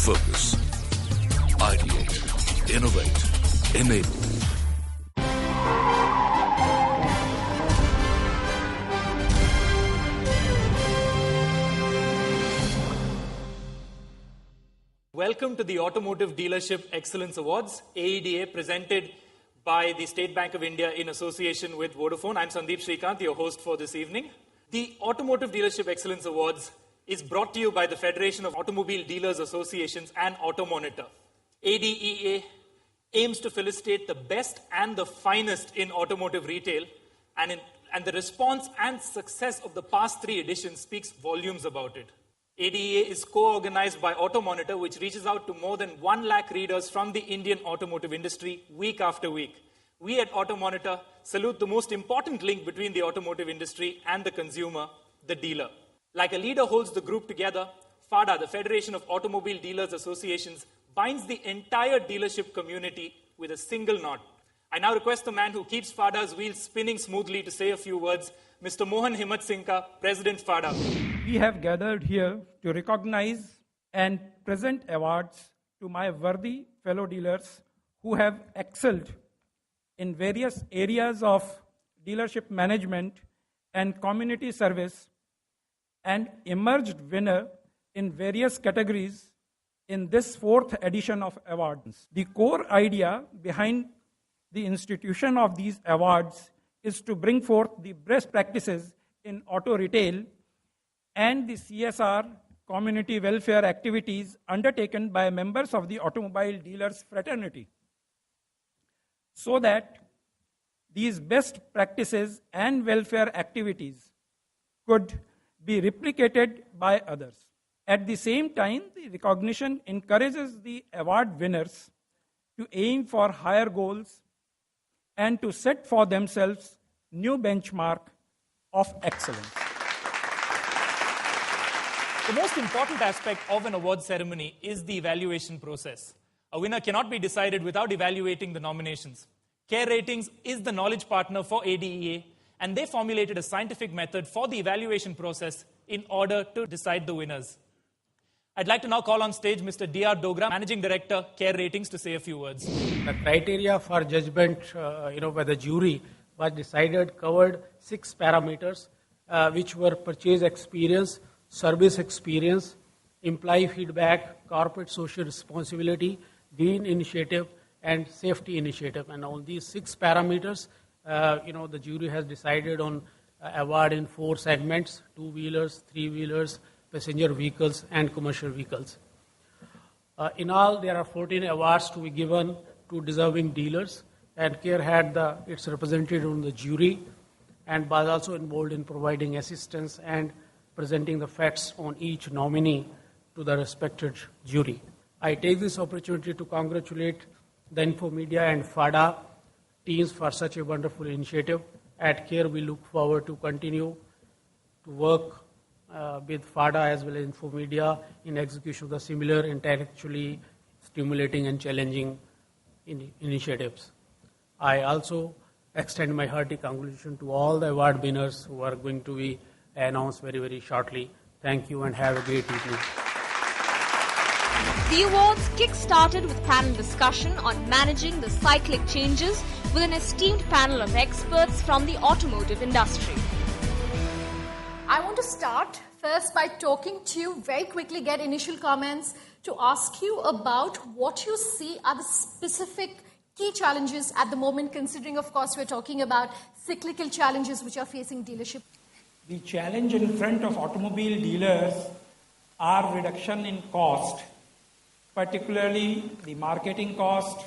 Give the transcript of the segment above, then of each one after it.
Focus. Ideate. Innovate. Enable. Welcome to the Automotive Dealership Excellence Awards, AEDA, presented by the State Bank of India in association with Vodafone. I'm Sandeep Srikanth, your host for this evening. The Automotive Dealership Excellence Awards is brought to you by the Federation of Automobile Dealers Associations and AutoMonitor. ADEA aims to felicitate the best and the finest in automotive retail, and the response and success of the past three editions speaks volumes about it. ADEA is co-organized by AutoMonitor, which reaches out to more than 1 lakh readers from the Indian automotive industry week after week. We at AutoMonitor salute the most important link between the automotive industry and the consumer, the dealer. Like a leader holds the group together, FADA, the Federation of Automobile Dealers Associations, binds the entire dealership community with a single knot. I now request the man who keeps FADA's wheels spinning smoothly to say a few words, Mr. Mohan Himatsingka, President FADA. We have gathered here to recognize and present awards to my worthy fellow dealers who have excelled in various areas of dealership management and community service and emerged winner in various categories in this 4th edition of awards. The core idea behind the institution of these awards is to bring forth the best practices in auto retail and the CSR community welfare activities undertaken by members of the automobile dealers fraternity, so that these best practices and welfare activities could be replicated by others. At the same time, the recognition encourages the award winners to aim for higher goals and to set for themselves new benchmark of excellence. The most important aspect of an award ceremony is the evaluation process. A winner cannot be decided without evaluating the nominations. Care Ratings is the knowledge partner for ADEA, and they formulated a scientific method for the evaluation process in order to decide the winners. I'd like to now call on stage Mr. D.R. Dogra, Managing Director, Care Ratings, to say a few words. The criteria for judgment, by the jury was decided, covered 6 parameters, which were purchase experience, service experience, employee feedback, corporate social responsibility, green initiative, and safety initiative. And all these 6 parameters, the jury has decided on award in 4 segments: 2-wheelers, 3-wheelers, passenger vehicles, and commercial vehicles. In all, there are 14 awards to be given to deserving dealers, and CARE had its representative on the jury and was also involved in providing assistance and presenting the facts on each nominee to the respected jury. I take this opportunity to congratulate the Infomedia and FADA teams for such a wonderful initiative. At CARE, we look forward to continue to work with FADA as well as Infomedia in execution of the similar intellectually stimulating and challenging initiatives. I also extend my hearty congratulations to all the award winners who are going to be announced very, very shortly. Thank you and have a great evening. The awards kick-started with panel discussion on managing the cyclic changes with an esteemed panel of experts from the automotive industry. I want to start first by talking to you, very quickly get initial comments, to ask you about what you see are the specific key challenges at the moment, considering, of course, we're talking about cyclical challenges which are facing dealership. The challenge in front of automobile dealers are reduction in cost, particularly the marketing cost,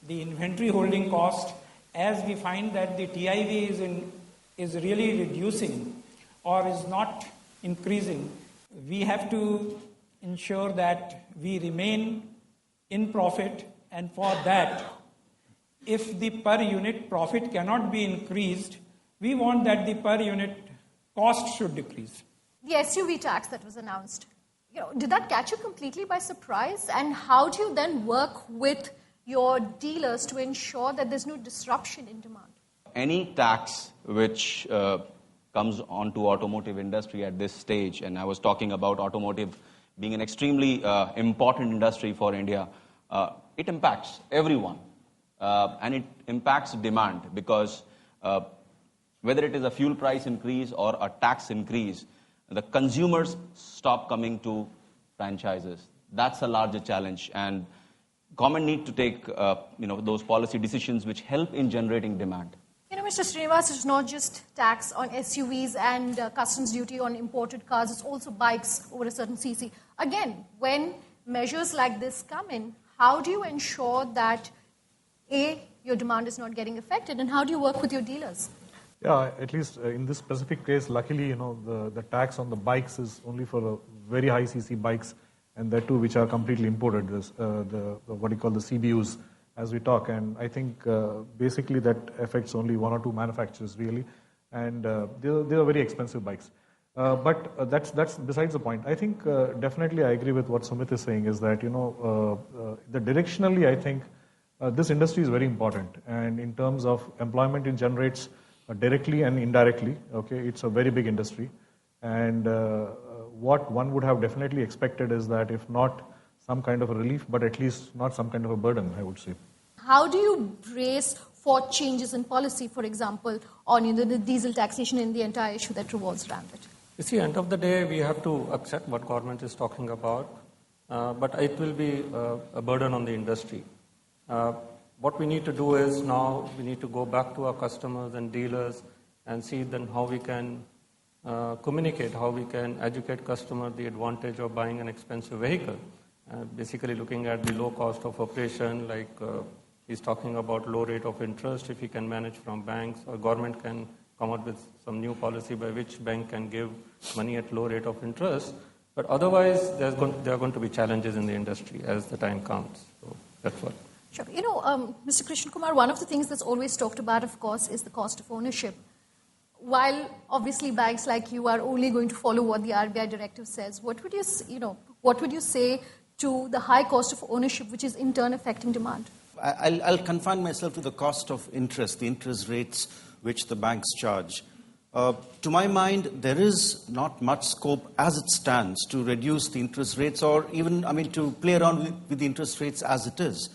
the inventory holding cost, as we find that the TIV is really reducing or is not increasing. We have to ensure that we remain in profit, and for that, if the per unit profit cannot be increased, we want that the per unit cost should decrease. The SUV tax that was announced, did that catch you completely by surprise? And how do you then work with your dealers to ensure that there's no disruption in demand? Any tax which comes onto automotive industry at this stage, and I was talking about automotive being an extremely important industry for India, it impacts everyone. And it impacts demand because whether it is a fuel price increase or a tax increase, the consumers stop coming to franchises. That's a larger challenge, and government need to take those policy decisions which help in generating demand. Mr. Srinivas, it's not just tax on SUVs and customs duty on imported cars, it's also bikes over a certain cc. Again, when measures like this come in, how do you ensure that, A, your demand is not getting affected, and how do you work with your dealers? Yeah, at least in this specific case, luckily, the tax on the bikes is only for very high cc bikes, and that too, which are completely imported, what you call the CBUs, as we talk. And I think basically that affects only one or two manufacturers really, and they are very expensive bikes. But that's besides the point. I think definitely I agree with what Sumit is saying, is that the directionally I think this industry is very important, and in terms of employment it generates directly and indirectly. Okay, it's a very big industry, and what one would have definitely expected is that if not some kind of a relief, but at least not some kind of a burden, I would say. How do you brace for changes in policy, for example, on the diesel taxation and the entire issue that revolves around it? You see, end of the day, we have to accept what government is talking about, but it will be a burden on the industry. What we need to do is now we need to go back to our customers and dealers and see then how we can communicate, how we can educate customers the advantage of buying an expensive vehicle. Basically looking at the low cost of operation, like he's talking about low rate of interest if he can manage from banks, or government can come up with some new policy by which bank can give money at low rate of interest. But otherwise, there are going to be challenges in the industry as the time comes. So that's what. Sure. Mr. Krishna Kumar, one of the things that's always talked about, of course, is the cost of ownership. While obviously banks like you are only going to follow what the RBI directive says, what would you say to the high cost of ownership, which is in turn affecting demand? I'll confine myself to the cost of interest, the interest rates which the banks charge. To my mind, there is not much scope as it stands to reduce the interest rates, or even, to play around with the interest rates as it is.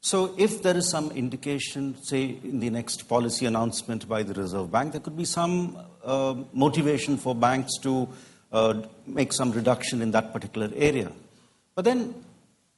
So if there is some indication, say, in the next policy announcement by the Reserve Bank, there could be some motivation for banks to make some reduction in that particular area. But then,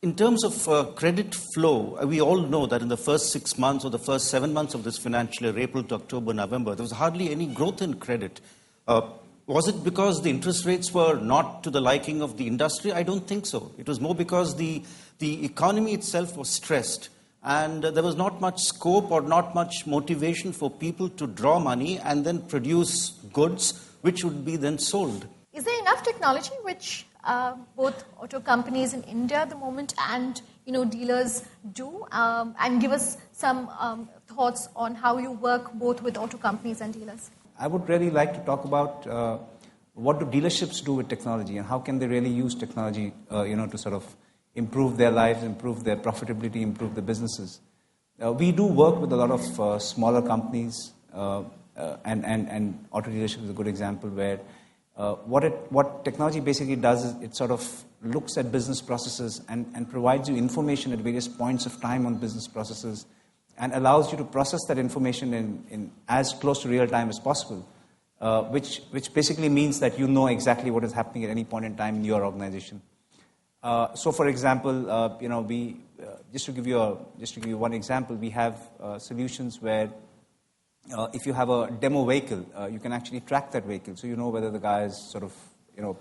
in terms of credit flow, we all know that in the first 6 months or the first 7 months of this financial year, April to October, November, there was hardly any growth in credit. Was it because the interest rates were not to the liking of the industry? I don't think so. It was more because the economy itself was stressed, and there was not much scope or not much motivation for people to draw money and then produce goods which would be then sold. Is there enough technology which both auto companies in India at the moment and dealers do, and give us some thoughts on how you work both with auto companies and dealers? I would really like to talk about what do dealerships do with technology, and how can they really use technology to sort of improve their lives, improve their profitability, improve their businesses. We do work with a lot of smaller companies, and auto dealership is a good example where what technology basically does is it sort of looks at business processes and provides you information at various points of time on business processes, and allows you to process that information in as close to real time as possible, which basically means that you know exactly what is happening at any point in time in your organization. So, for example, we just to give you one example, we have solutions where if you have a demo vehicle, you can actually track that vehicle, so you know whether the guy is sort of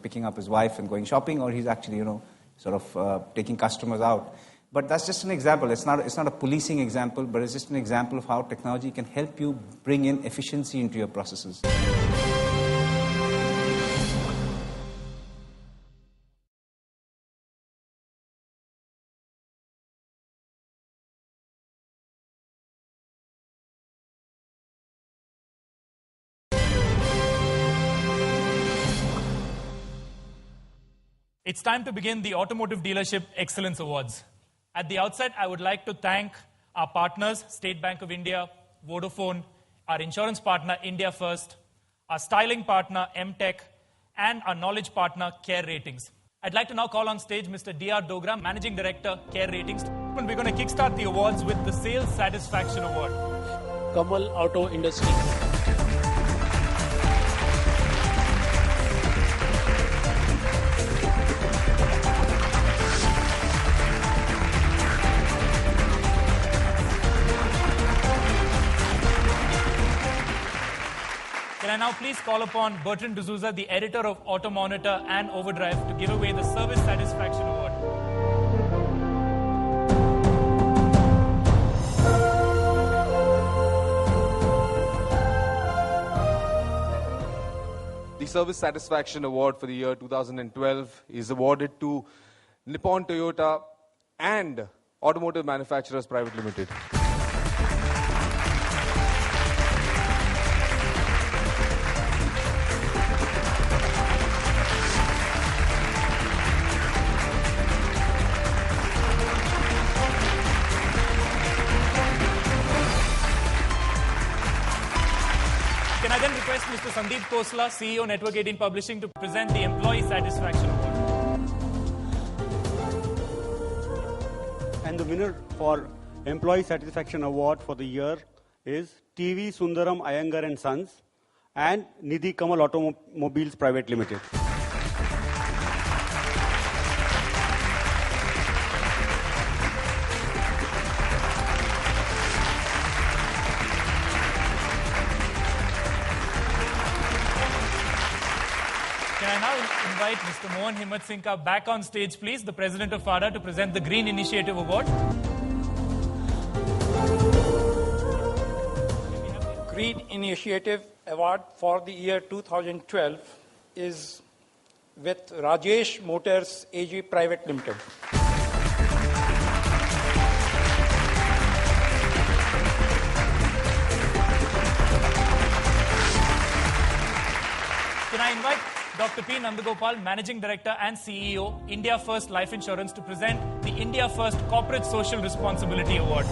picking up his wife and going shopping, or he's actually sort of taking customers out. But that's just an example. It's not a policing example, but it's just an example of how technology can help you bring in efficiency into your processes. It's time to begin the Automotive Dealership Excellence Awards. At the outset, I would like to thank our partners, State Bank of India, Vodafone, our insurance partner, India First, our styling partner, M-Tech, and our knowledge partner, Care Ratings. I'd like to now call on stage Mr. D.R. Dogra, Managing Director, Care Ratings. And we're going to kickstart the awards with the Sales Satisfaction Award. Kamal Auto Industries. Can I now please call upon Bertrand D'Souza, the editor of Auto Monitor and Overdrive, to give away the Service Satisfaction Award. The Service Satisfaction Award for the year 2012 is awarded to Nippon Toyota and Automotive Manufacturers Private Limited. Can I then request Mr. Sandeep Khosla, CEO, Network 18 Publishing, to present the Employee Satisfaction Award. And the winner for Employee Satisfaction Award for the year is TV Sundaram Iyengar and Sons and Nidhi Kamal Automobiles Private Limited. Can I now invite Mr. Mohan Himmat Singh back on stage, please, the President of FADA, to present the Green Initiative Award. Green Initiative Award for the year 2012 is with Rajesh Motors AG Private Limited. Can I invite Dr. P. Nandagopal, Managing Director and CEO, India First Life Insurance, to present the India First Corporate Social Responsibility Award.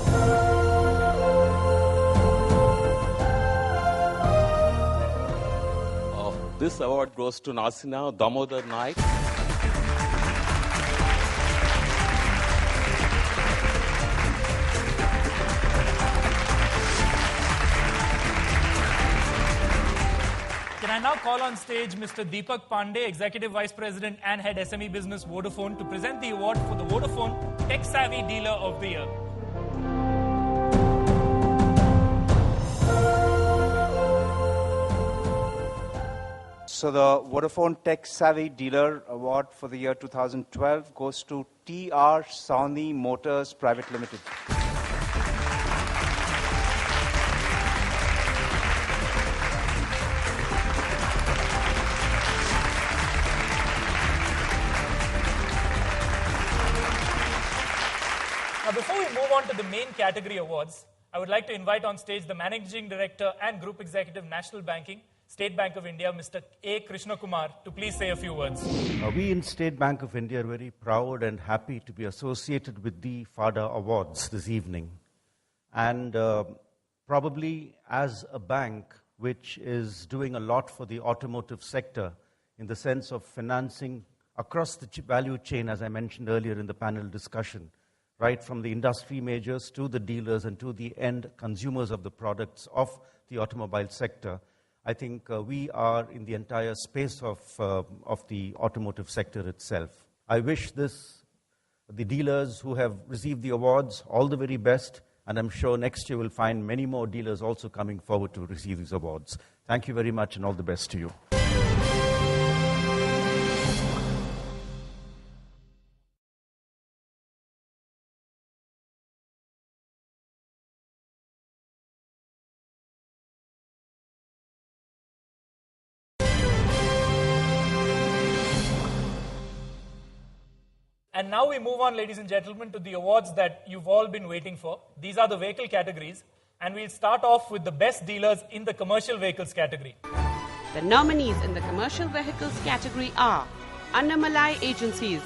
This award goes to Nasina Damodar Naik. Can I now call on stage Mr. Deepak Pandey, Executive Vice President and Head SME Business Vodafone, to present the award for the Vodafone Tech Savvy Dealer of the Year. So the Vodafone Tech Savvy Dealer Award for the year 2012 goes to TR Sawney Motors Private Limited. Now, before we move on to the main category awards, I would like to invite on stage the Managing Director and Group Executive, National Banking, State Bank of India, Mr. A. Krishna Kumar, to please say a few words. We in State Bank of India are very proud and happy to be associated with the FADA Awards this evening. And probably as a bank which is doing a lot for the automotive sector in the sense of financing across the value chain, as I mentioned earlier in the panel discussion, right from the industry majors to the dealers and to the end consumers of the products of the automobile sector, I think we are in the entire space of the automotive sector itself. I wish the dealers who have received the awards all the very best, and I'm sure next year we'll find many more dealers also coming forward to receive these awards. Thank you very much and all the best to you. And now we move on, ladies and gentlemen, to the awards that you've all been waiting for. These are the vehicle categories, and we'll start off with the best dealers in the commercial vehicles category. The nominees in the commercial vehicles category are Annamalai Agencies,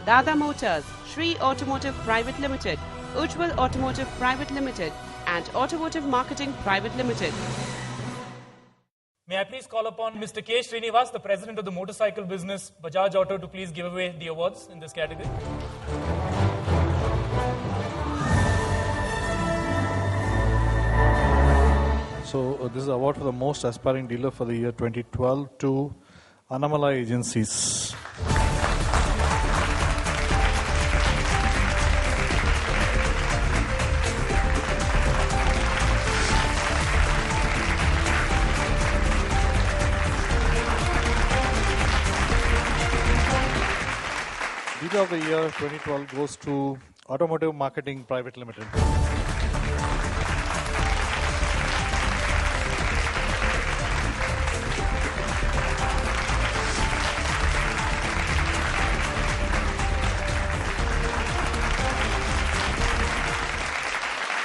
Dada Motors, Shree Automotive Private Limited, Ujjwal Automotive Private Limited, and Automotive Marketing Private Limited. May I please call upon Mr. K. Srinivas, the president of the motorcycle business Bajaj Auto, to please give away the awards in this category. So this is an award for the most aspiring dealer for the year 2012 to Annamalai Agencies. Dealer of the year 2012 goes to Automotive Marketing Private Limited.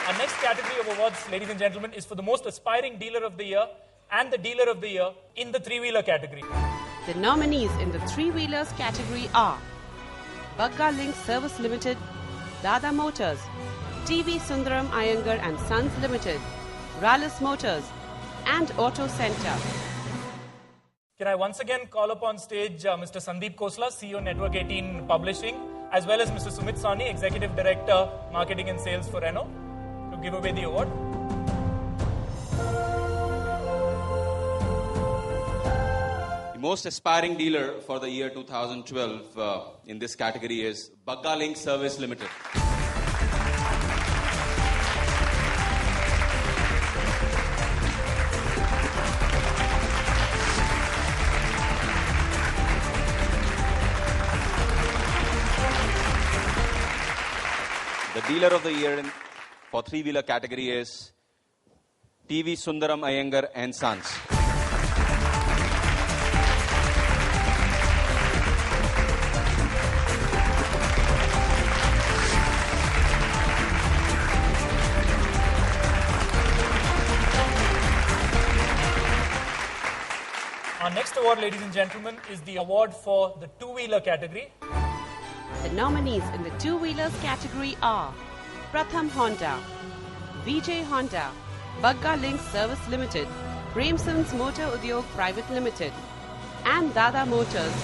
Our next category of awards, ladies and gentlemen, is for the most aspiring dealer of the year and the dealer of the year in the three-wheeler category. The nominees in the three-wheelers category are Bagga Link Service Limited, Dada Motors, TV Sundaram Iyengar and Sons Limited, Rallis Motors, and Auto Center. Can I once again call upon stage Mr. Sandeep Khosla, CEO Network 18 Publishing, as well as Mr. Sumit Sawhney, Executive Director, Marketing and Sales for Renault, to give away the award. The most aspiring dealer for the year 2012 in this category is Bagga Link Service Limited. The dealer of the year for three-wheeler category is TV Sundaram Iyengar and Sons. Our next award, ladies and gentlemen, is the award for the two-wheeler category. The nominees in the two-wheelers category are Pratham Honda, Vijay Honda, Bagga Link Service Limited, Premsons Motor Udyog Private Limited, and Dada Motors.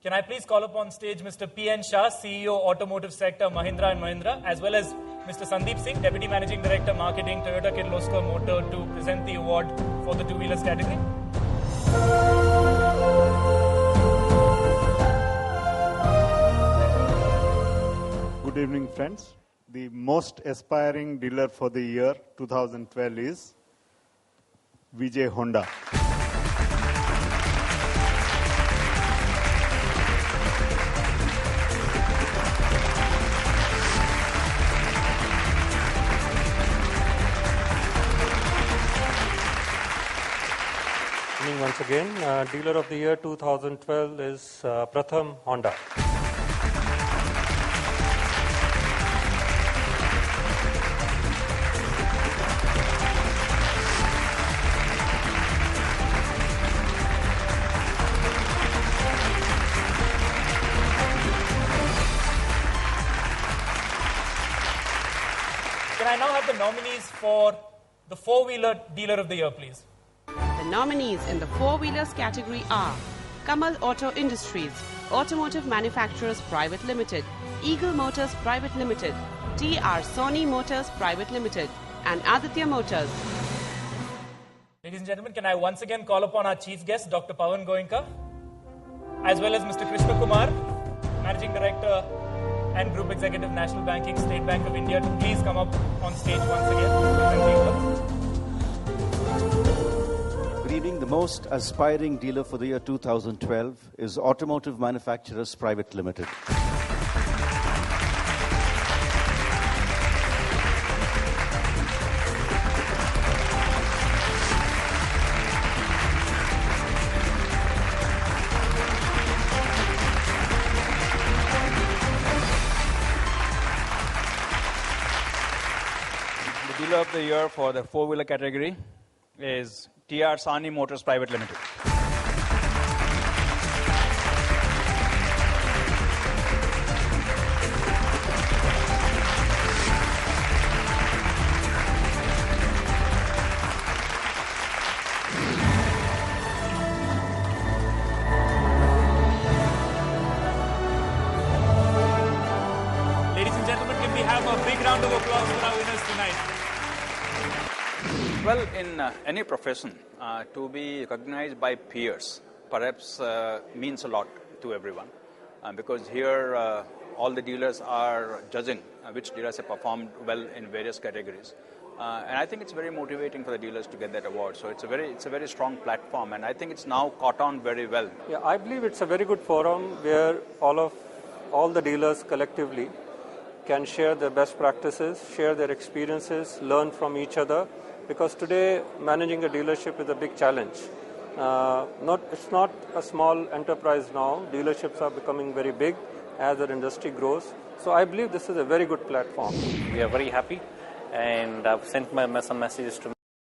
Can I please call upon stage Mr. P.N. Shah, CEO Automotive Sector Mahindra & Mahindra, as well as Mr. Sandeep Singh, Deputy Managing Director Marketing Toyota Kirloskar Motor, to present the award for the two-wheelers category. Good evening, friends. The most aspiring dealer for the year 2012 is Vijay Honda. Once again, dealer of the year 2012 is Pratham Honda. Can I now have the nominees for the four-wheeler dealer of the year, please? The nominees in the four-wheelers category are Kamal Auto Industries, Automotive Manufacturers Private Limited, Eagle Motors Private Limited, TR Sony Motors Private Limited, and Aditya Motors. Ladies and gentlemen, can I once again call upon our chief guest, Dr. Pawan Goenka, as well as Mr. Krishna Kumar, Managing Director and Group Executive, National Banking, State Bank of India, to please come up on stage once again. Good evening. The most aspiring dealer for the year 2012 is Automotive Manufacturers Private Limited. The dealer of the year for the four-wheeler category is TR Sony Motors Private Limited. up a big round of applause for our winners tonight. Well, in any profession, to be recognized by peers perhaps means a lot to everyone. Because here all the dealers are judging which dealers have performed well in various categories. And I think it's very motivating for the dealers to get that award. So it's a very strong platform, and I think it's now caught on very well. Yeah, I believe it's a very good forum where all the dealers collectively can share their best practices, share their experiences, learn from each other. Because today managing a dealership is a big challenge. It's not a small enterprise now. Dealerships are becoming very big as the industry grows. So I believe this is a very good platform. We are very happy, and I've sent some messages to